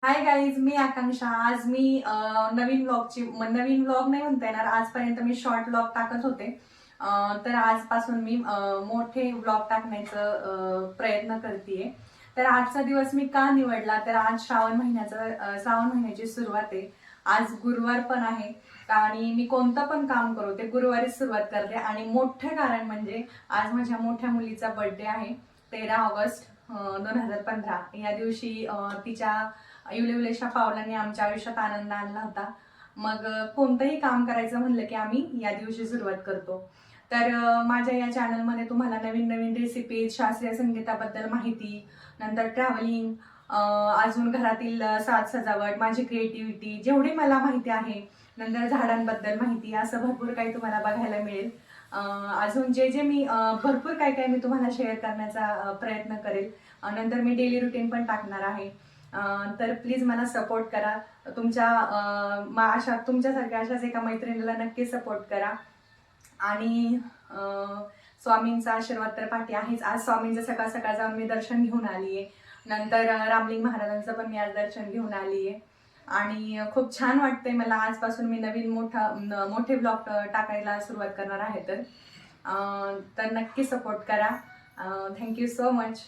Hi guys, मी आकांक्षा. आज मी नवीन vlog नाही म्हणता येणार. आजपर्यंत मी शॉर्ट व्लॉग टाकत होते, तर आजपासून मी मोठे व्लॉग टाकण्याचा प्रयत्न करतेय. तर आजचा दिवस मी का निवडला, तर आज श्रावण महिन्याची सुरुवात आहे. आज गुरुवार पण आहे आणि मी कोणतं पण काम करू ते गुरुवारीच सुरुवात करते. आणि मोठं कारण म्हणजे आज माझ्या मोठ्या मुलीचा बर्थडे आहे, 13 ऑगस्ट 2015. या दिवशी तिच्या इवलेवलेशा पावलांनी आमच्या आयुष्यात आनंद आणला होता. मग कोणतंही काम करायचं म्हणलं की आम्ही या दिवशी सुरुवात करतो. तर माझ्या या चॅनलमध्ये तुम्हाला नवीन नवीन रेसिपीज, शास्त्रीय संगीताबद्दल माहिती, नंतर ट्रॅव्हलिंग, अजून घरातील साज सजावट, माझी क्रिएटिव्हिटी जेवढी मला माहिती आहे, नंतर झाडांबद्दल माहिती, असं भरपूर काही तुम्हाला बघायला मिळेल. अजून जे मी भरपूर काय मी तुम्हाला शेअर करण्याचा प्रयत्न करेल. नंतर मी डेली रुटीन पण टाकणार आहे. तर प्लीज मला सपोर्ट करा. तुमच्यासारख्या अशाच एका मैत्रिणीला नक्की सपोर्ट करा. आणि स्वामींचा आशीर्वाद तर पाठी आहेच. आज स्वामींचं सकाळ सकाळ जाऊन मी दर्शन घेऊन आली आहे. नंतर रामलिंग महाराजांचं पण मी आज दर्शन घेऊन आली आहे. आणि खूप छान वाटतंय मला. आजपासून मी नवीन मोठे ब्लॉग टाकायला सुरुवात करणार आहे. तर नक्की सपोर्ट करा. Thank you so much.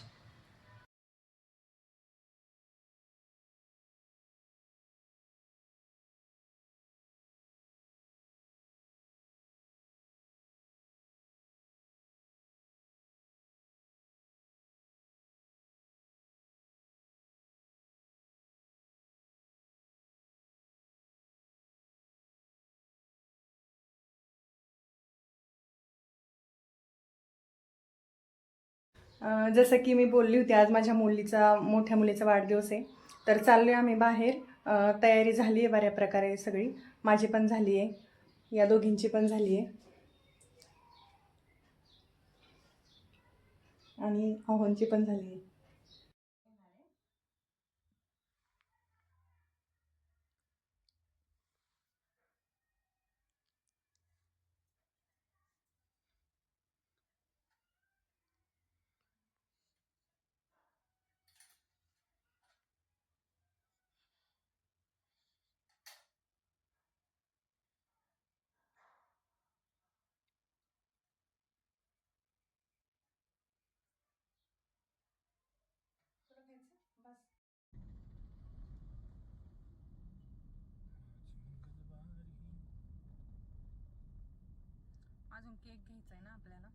जसं की मी बोलली होती, आज माझ्या मोठ्या मुलीचा वाढदिवस आहे. तर चाललो आहे आम्ही बाहेर. तयारी झाली आहे बऱ्या प्रकारे सगळी. माझी पण झाली आहे, या दोघींची पण झाली आहे. आणि अहोंची पण झाली आहे. अजून केक घ्यायचा आहे ना आपल्याला.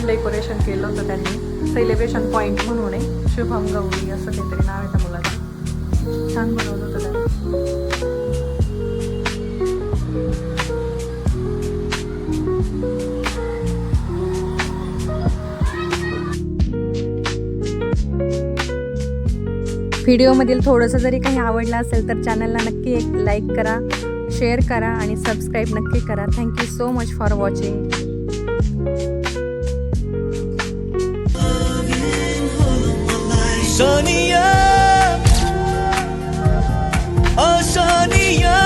डेकोरेशन केलं होतं त्यांनी. सेलिब्रेशन पॉइंट म्हणून आहे. शुभम गौरी असं काहीतरी नाव आहे त्या मुलाचं. छान बनवलं होतं त्यांनी. व्हिडिओमधील थोडंसं जरी काही आवडलं असेल तर चॅनलला नक्की एक लाईक करा, शेअर करा आणि सबस्क्राईब नक्की करा. Thank you so much for watching. Sonia, ओ सोनिया,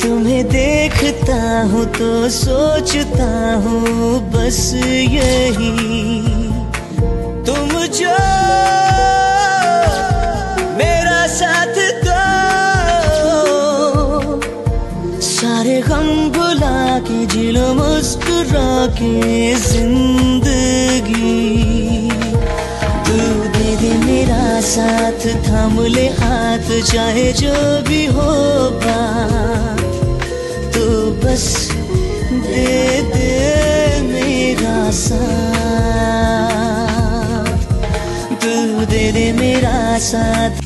तुम्हें देखता हूँ तो सोचता हूँ बस यही, तुम जो मेरा साथ दो, सारे गम भुला के जी लो मुस्कुरा के जिंदगी, तू दे दे मेरा साथ, थाम ले हाथ चाहे जो भी होगा, तू बस दे दे मेरा साथ, तू दे दे मेरा साथ.